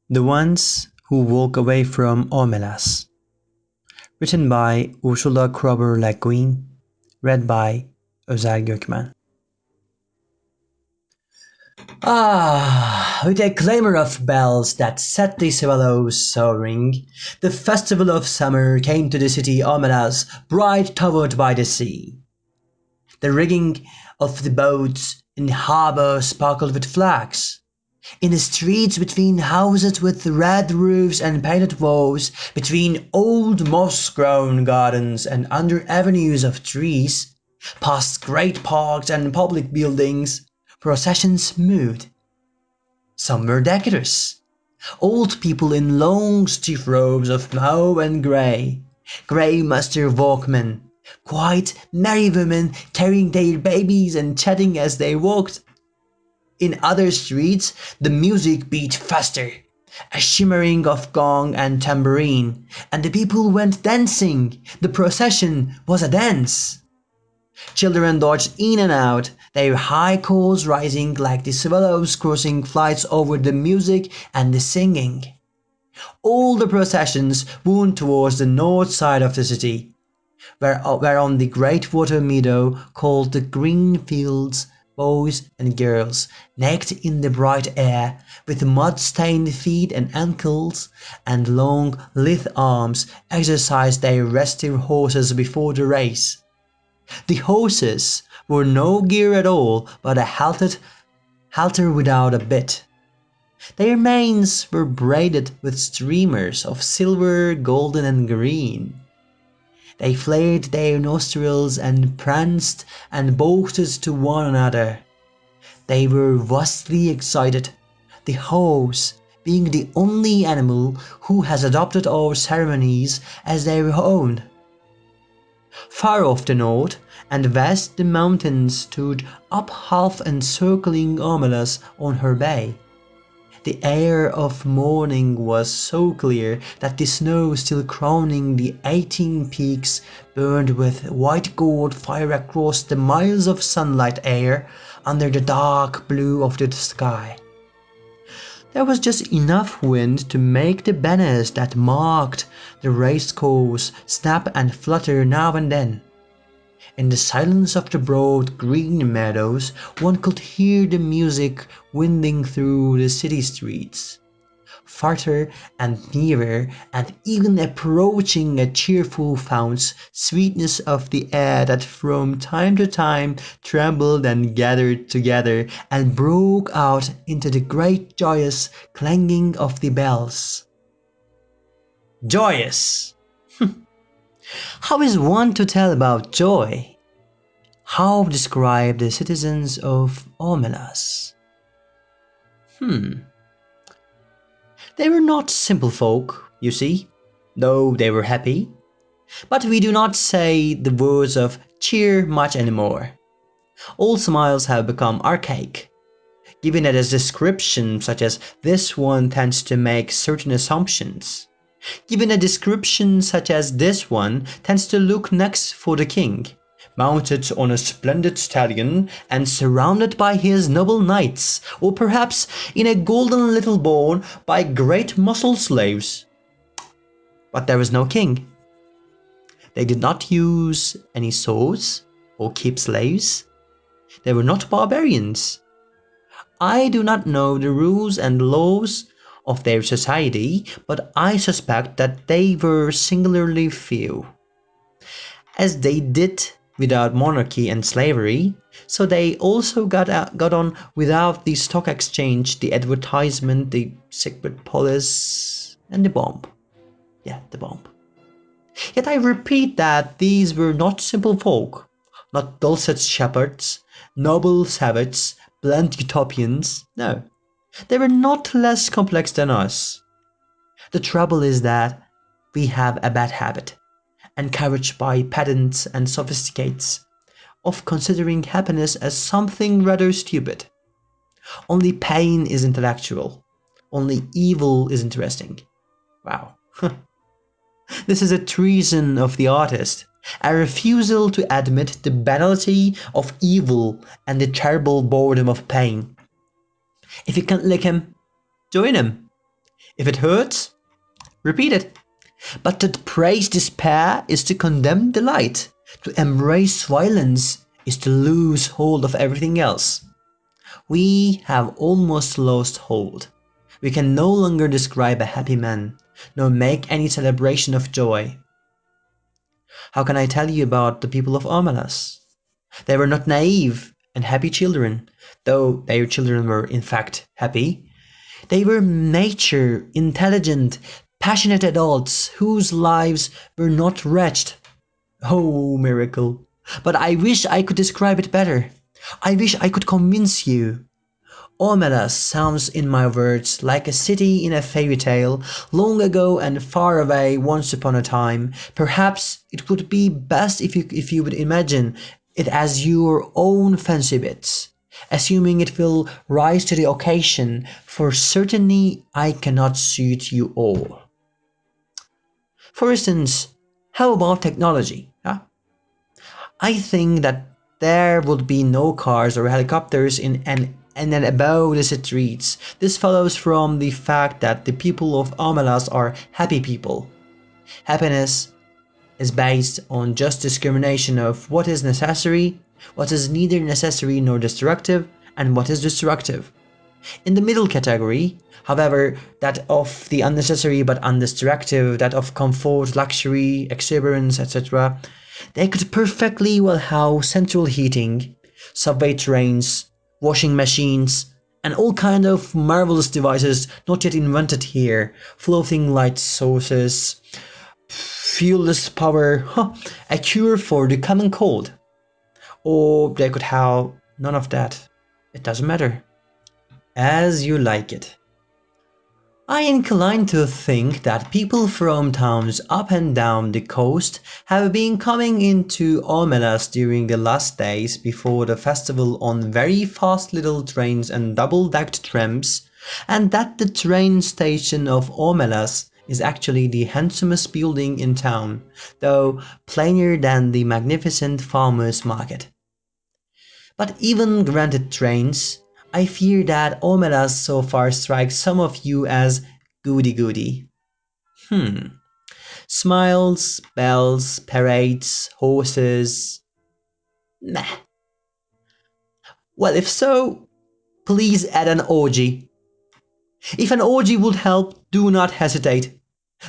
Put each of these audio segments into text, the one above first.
The Ones Who Walk Away from Omelas. Written by Ursula Kroeber-Le Guin. Read by Özer Gökmen. With a clamour of bells that set the swallows soaring, the festival of summer came to the city Omelas, bright towered by the sea. The rigging of the boats in the harbour sparkled with flags. In the streets, between houses with red roofs and painted walls, between old moss-grown gardens and under avenues of trees, past great parks and public buildings, processions moved. Some were decorous. Old people in long stiff robes of mauve and grey muster workmen, quiet, merry women carrying their babies and chatting as they walked. In other streets, the music beat faster, a shimmering of gong and tambourine, and the people went dancing. The procession was a dance. Children dodged in and out, their high calls rising like the swallows crossing flights over the music and the singing. All the processions wound towards the north side of the city, where on the great water meadow called the Green Fields, boys and girls, naked in the bright air, with mud-stained feet and ankles, and long, lithe arms, exercised their restive horses before the race. The horses wore no gear at all but a halter without a bit. Their manes were braided with streamers of silver, golden, and green. They flared their nostrils and pranced and boasted to one another. They were vastly excited, the horse being the only animal who has adopted our ceremonies as their own. Far off the north and west the mountains stood up half encircling Omelas on her bay. The air of morning was so clear that the snow still crowning the 18 peaks burned with white gold fire across the miles of sunlight air under the dark blue of the sky. There was just enough wind to make the banners that marked the racecourse snap and flutter now and then. In the silence of the broad green meadows, one could hear the music winding through the city streets, farther and nearer, and even approaching a cheerful fount's sweetness of the air that from time to time trembled and gathered together and broke out into the great joyous clanging of the bells. Joyous! How is one to tell about joy? How describe the citizens of Omelas? They were not simple folk, you see, though they were happy. But we do not say the words of cheer much anymore. All smiles have become archaic. Given it as description such as this one tends to make certain assumptions. Given a description such as this one tends to look next for the king, mounted on a splendid stallion and surrounded by his noble knights, or perhaps in a golden little borne by great muscle slaves. But there was no king. They did not use any swords or keep slaves. They were not barbarians. I do not know the rules and laws of their society, but I suspect that they were singularly few. As they did without monarchy and slavery, so they also got on without the stock exchange, the advertisement, the secret police, and the bomb. Yeah, the bomb. Yet I repeat that these were not simple folk, not dulcet shepherds, noble savages, blunt utopians, no. They were not less complex than us. The trouble is that we have a bad habit, encouraged by pedants and sophisticates, of considering happiness as something rather stupid. Only pain is intellectual. Only evil is interesting. Wow. This is a treason of the artist, a refusal to admit the banality of evil and the terrible boredom of pain. If you can't lick him, join him. If it hurts, repeat it. But to praise despair is to condemn delight. To embrace violence is to lose hold of everything else. We have almost lost hold. We can no longer describe a happy man, nor make any celebration of joy. How can I tell you about the people of Omelas? They were not naive and happy children, though their children were in fact happy. They were mature, intelligent, passionate adults whose lives were not wretched. Oh, miracle! But I wish I could describe it better. I wish I could convince you. Omelas sounds in my words like a city in a fairy tale, long ago and far away once upon a time. Perhaps it would be best if you would imagine it as your own fancy bits, assuming it will rise to the occasion, for certainly I cannot suit you all. For instance, how about technology? Huh? I think that there would be no cars or helicopters in and above the streets. This follows from the fact that the people of Omelas are happy people. Happiness is based on just discrimination of what is necessary, what is neither necessary nor destructive, and what is destructive. In the middle category, however, that of the unnecessary but undestructive, that of comfort, luxury, exuberance, etc., they could perfectly well have central heating, subway trains, washing machines, and all kind of marvelous devices not yet invented here, floating light sources, fuelless power, a cure for the common cold. Or they could have none of that. It doesn't matter. As you like it. I incline to think that people from towns up and down the coast have been coming into Omelas during the last days before the festival on very fast little trains and double-decked trams, and that the train station of Omelas is actually the handsomest building in town, though plainer than the magnificent farmers' market. But even granted trains, I fear that Omelas so far strikes some of you as goody-goody. Smiles, bells, parades, horses. Meh. Well, if so, please add an orgy. If an orgy would help, do not hesitate.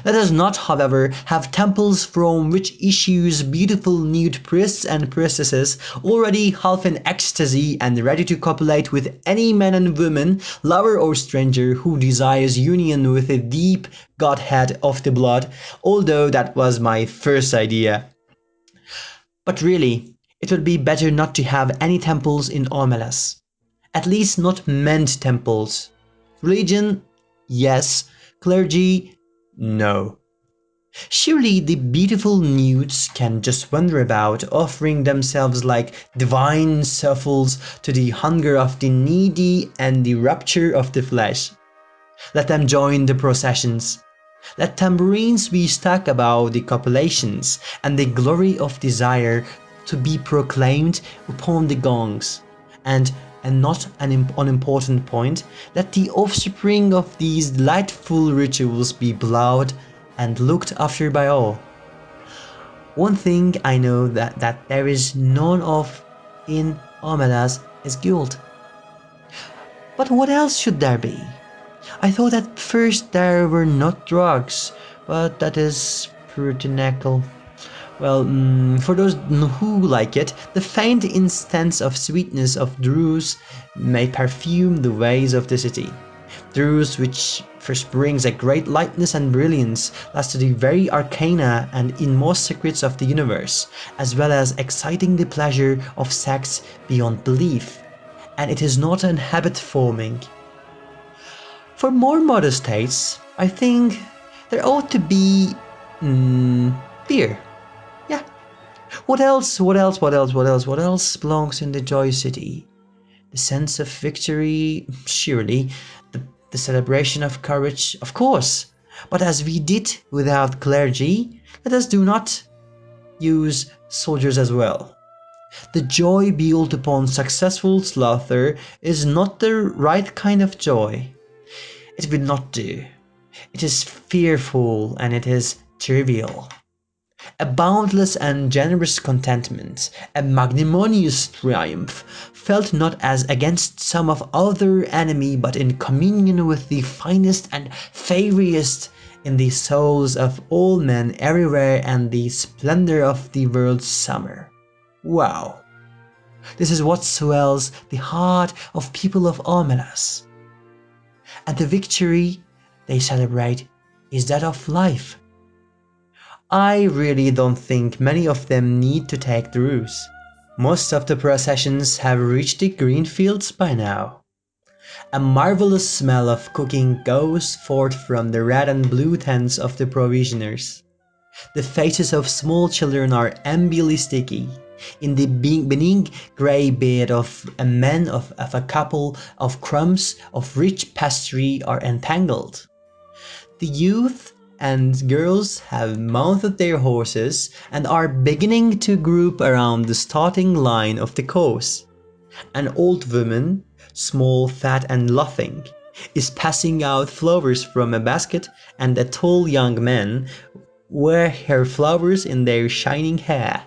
Let us not, however, have temples from which issues beautiful nude priests and priestesses, already half in ecstasy and ready to copulate with any man and woman, lover or stranger, who desires union with the deep godhead of the blood, although that was my first idea. But really, it would be better not to have any temples in Ormelas. At least not men's temples. Religion, yes. Clergy, no. Surely the beautiful nudes can just wander about, offering themselves like divine souls to the hunger of the needy and the rapture of the flesh. Let them join the processions. Let tambourines be stuck about the copulations, and the glory of desire to be proclaimed upon the gongs. And not an unimportant point, let the offspring of these delightful rituals be beloved and looked after by all. One thing I know that there is none of in Omelas is guilt. But what else should there be? I thought at first there were not drugs, but that is puritanical. Well, for those who like it, the faint instance of sweetness of drugs may perfume the ways of the city. Drugs which first brings a great lightness and brilliance, as to the very arcana and inmost secrets of the universe, as well as exciting the pleasure of sex beyond belief. And it is not an habit forming. For more modest tastes, I think there ought to be beer. Yeah. What else? What else? What else? What else? What else belongs in the Joy City? The sense of victory, surely. The celebration of courage, of course. But as we did without clergy, let us do not use soldiers as well. The joy built upon successful slaughter is not the right kind of joy. It will not do. It is fearful and it is trivial. A boundless and generous contentment, a magnanimous triumph, felt not as against some of other enemy, but in communion with the finest and fairiest in the souls of all men everywhere and the splendor of the world's summer. Wow! This is what swells the heart of people of Omelas. And the victory they celebrate is that of life. I really don't think many of them need to take the roofs. Most of the processions have reached the green fields by now. A marvelous smell of cooking goes forth from the red and blue tents of the provisioners. The faces of small children are ambly sticky. In the benign grey beard of a man of a couple of crumbs of rich pastry are entangled. The youth and girls have mounted their horses and are beginning to group around the starting line of the course. An old woman, small, fat and laughing, is passing out flowers from a basket, and a tall young man wear her flowers in their shining hair.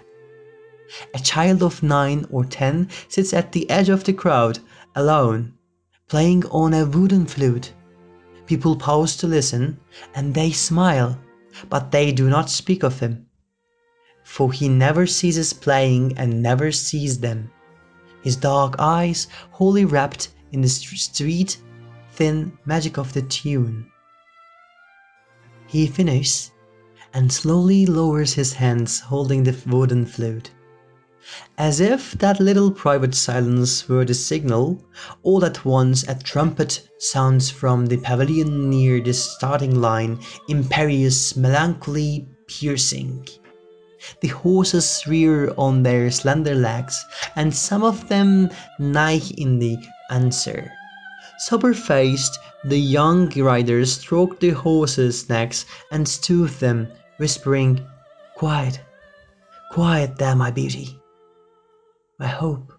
A child of 9 or 10 sits at the edge of the crowd, alone, playing on a wooden flute. People pause to listen, and they smile, but they do not speak of him, for he never ceases playing and never sees them, his dark eyes wholly wrapped in the sweet, thin magic of the tune. He finishes and slowly lowers his hands holding the wooden flute. As if that little private silence were the signal, all at once a trumpet sounds from the pavilion near the starting line, imperious, melancholy, piercing. The horses rear on their slender legs, and some of them neigh in the answer. Sober-faced, the young riders stroke the horses' necks and soothe them, whispering, "Quiet, quiet there, my beauty, my hope."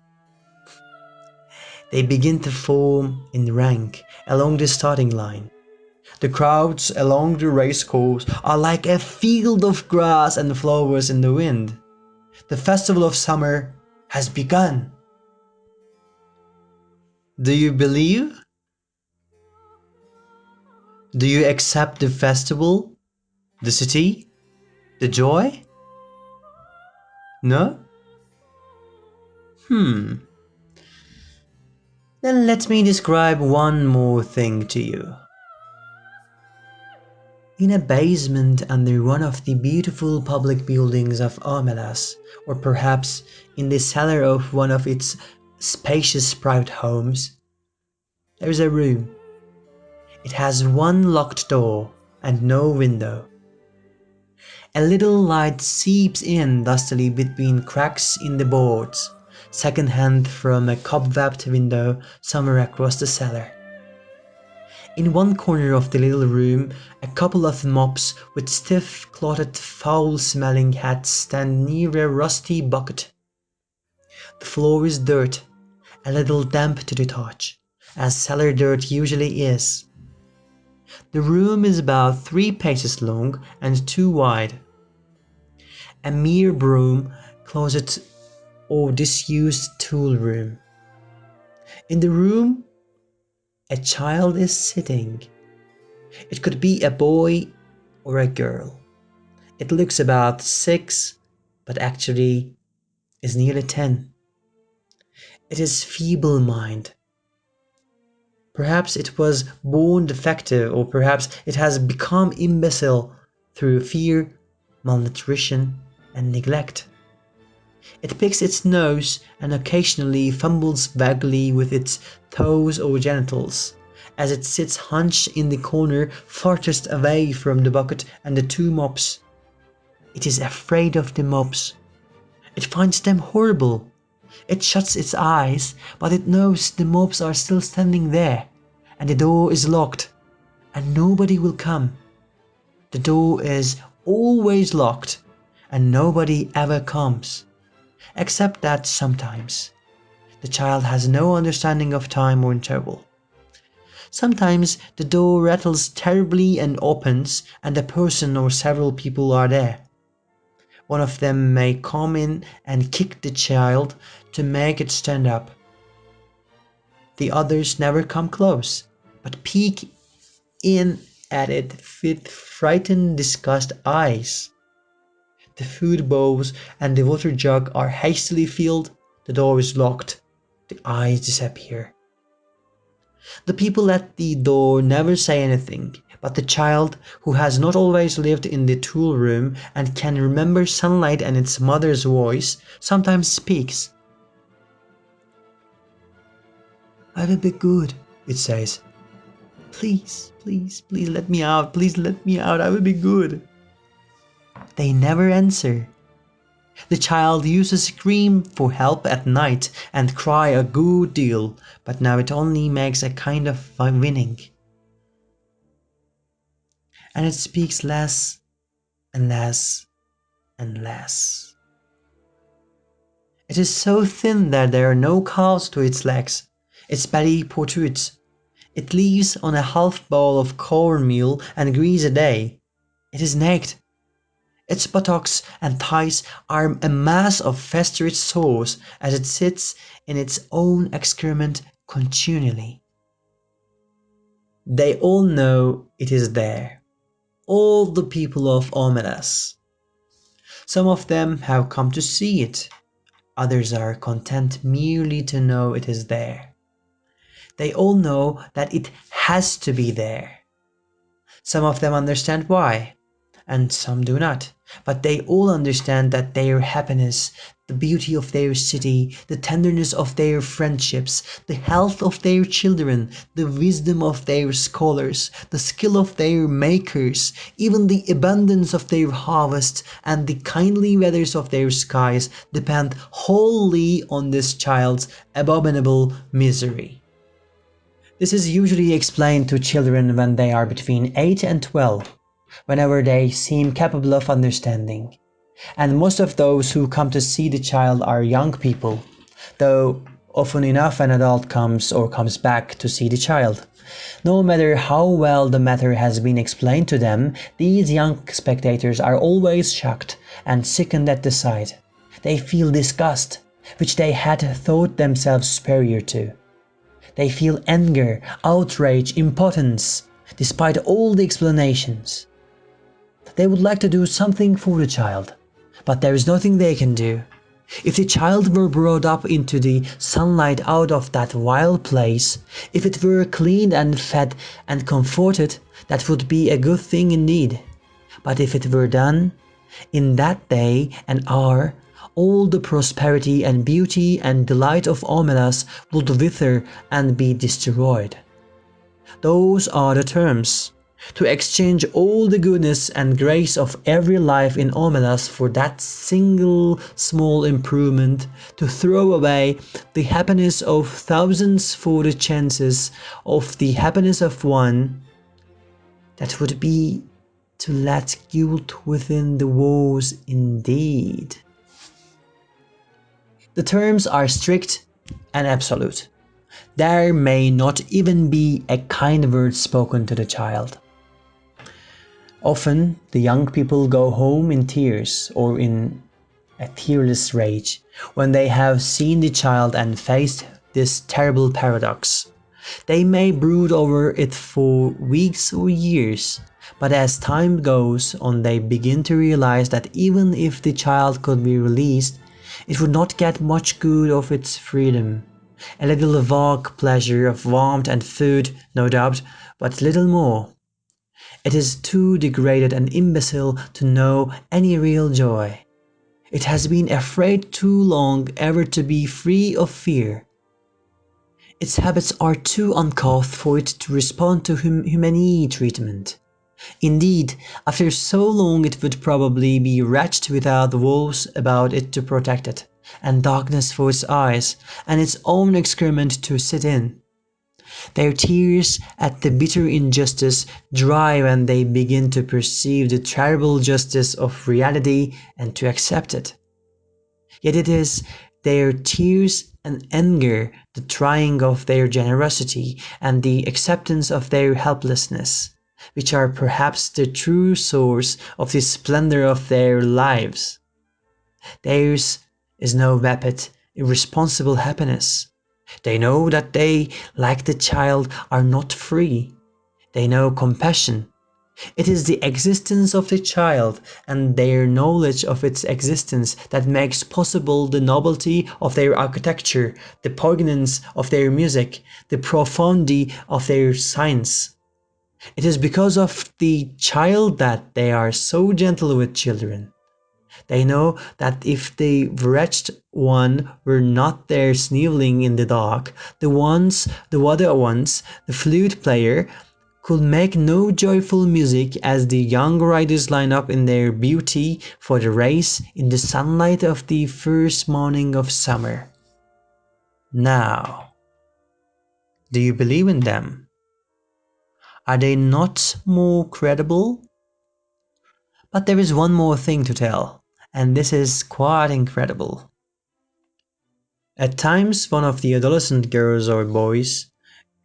They begin to form in rank along the starting line. The crowds along the racecourse are like a field of grass and flowers in the wind. The festival of summer has begun. Do you believe? Do you accept the festival? The city? The joy? No? Then let me describe one more thing to you. In a basement under one of the beautiful public buildings of Omelas, or perhaps in the cellar of one of its spacious private homes, there is a room. It has one locked door and no window. A little light seeps in dustily between cracks in the boards, second-hand from a cobwebbed window somewhere across the cellar. In one corner of the little room, a couple of mops with stiff, clotted, foul-smelling hats stand near a rusty bucket. The floor is dirt, a little damp to the touch, as cellar dirt usually is. The room is about 3 paces long and 2 wide. A mere broom closet or disused tool room. In the room, a child is sitting. It could be a boy or a girl. It looks about 6, but actually is nearly 10. It is feeble-minded. Perhaps it was born defective, or perhaps it has become imbecile through fear, malnutrition, and neglect. It picks its nose and occasionally fumbles vaguely with its toes or genitals, as it sits hunched in the corner farthest away from the bucket and the 2 mops. It is afraid of the mops. It finds them horrible. It shuts its eyes, but it knows the mops are still standing there, and the door is locked, and nobody will come. The door is always locked, and nobody ever comes, except that sometimes the child has no understanding of time or interval. Sometimes the door rattles terribly and opens, and a person or several people are there. One of them may come in and kick the child to make it stand up. The others never come close, but peek in at it with frightened disgust eyes. The food bowls and the water jug are hastily filled, the door is locked, the eyes disappear. The people at the door never say anything, but the child, who has not always lived in the tool room and can remember sunlight and its mother's voice, sometimes speaks. "I will be good," it says. "Please, please, please let me out, please let me out, I will be good." They never answer. The child used to scream for help at night and cry a good deal, but now it only makes a kind of whining. And it speaks less and less and less. It is so thin that there are no calves to its legs. Its belly protrudes. It lives on a half bowl of cornmeal and grease a day. It is naked. Its buttocks and thighs are a mass of festering sores as it sits in its own excrement continually. They all know it is there, all the people of Omelas. Some of them have come to see it, others are content merely to know it is there. They all know that it has to be there. Some of them understand why, and some do not, but they all understand that their happiness, the beauty of their city, the tenderness of their friendships, the health of their children, the wisdom of their scholars, the skill of their makers, even the abundance of their harvest, and the kindly weathers of their skies depend wholly on this child's abominable misery. This is usually explained to children when they are between 8 and 12, whenever they seem capable of understanding. And most of those who come to see the child are young people, though often enough an adult comes back to see the child. No matter how well the matter has been explained to them, these young spectators are always shocked and sickened at the sight. They feel disgust, which they had thought themselves superior to. They feel anger, outrage, impotence, despite all the explanations. They would like to do something for the child, but there is nothing they can do. If the child were brought up into the sunlight out of that wild place, if it were cleaned and fed and comforted, that would be a good thing indeed. But if it were done, in that day and hour, all the prosperity and beauty and delight of Omelas would wither and be destroyed. Those are the terms. To exchange all the goodness and grace of every life in Omelas for that single small improvement, to throw away the happiness of thousands for the chances of the happiness of one, that would be to let guilt within the walls indeed. The terms are strict and absolute. There may not even be a kind word spoken to the child. Often the young people go home in tears or in a tearless rage when they have seen the child and faced this terrible paradox. They may brood over it for weeks or years, but as time goes on they begin to realize that even if the child could be released, it would not get much good of its freedom. A little vague pleasure of warmth and food, no doubt, but little more. It is too degraded and imbecile to know any real joy. It has been afraid too long ever to be free of fear. Its habits are too uncouth for it to respond to humane treatment. Indeed, after so long it would probably be wretched without walls about it to protect it, and darkness for its eyes, and its own excrement to sit in. Their tears at the bitter injustice dry when they begin to perceive the terrible justice of reality and to accept it. Yet it is Their tears and anger, the trying of their generosity, and the acceptance of their helplessness, which are perhaps the true source of the splendor of their lives. Theirs is no vapid, irresponsible happiness. They know that they, like the child, are not free. They know compassion. It is the existence of the child and their knowledge of its existence that makes possible the novelty of their architecture, the poignance of their music, the profundity of their science. It is because of the child that they are so gentle with children. They know that if the wretched one were not there sniveling in the dark, the other ones, the flute player, could make no joyful music as the young riders line up in their beauty for the race in the sunlight of the first morning of summer. Now, do you believe in them? Are they not more credible? But there is one more thing to tell, and this is quite incredible. At times, one of the adolescent girls or boys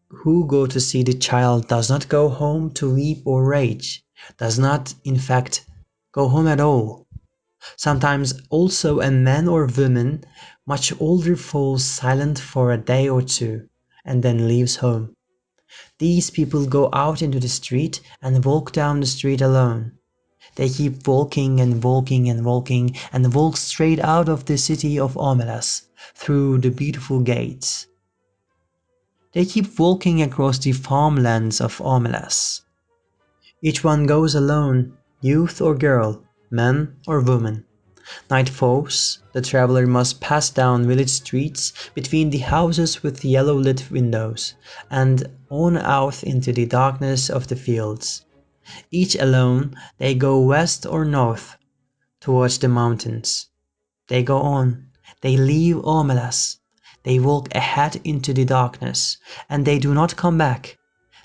who go to see the child does not go home to weep or rage, does not, in fact, go home at all. Sometimes also a man or woman much older falls silent for a day or two, and then leaves home. These people go out into the street and walk down the street alone. They keep walking and walking and walking and walk straight out of the city of Omelas, through the beautiful gates. They keep walking across the farmlands of Omelas. Each one goes alone, youth or girl, man or woman. Night falls, the traveler must pass down village streets between the houses with yellow-lit windows, and on out into the darkness of the fields. Each alone, they go west or north, towards the mountains. They go on, they leave Omelas, they walk ahead into the darkness, and they do not come back.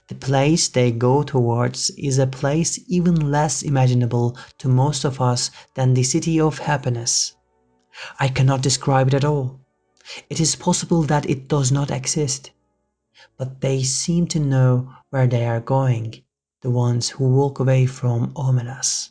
The place they go towards is a place even less imaginable to most of us than the city of happiness. I cannot describe it at all. It is possible that it does not exist, but they seem to know where they are going, the ones who walk away from Omelas.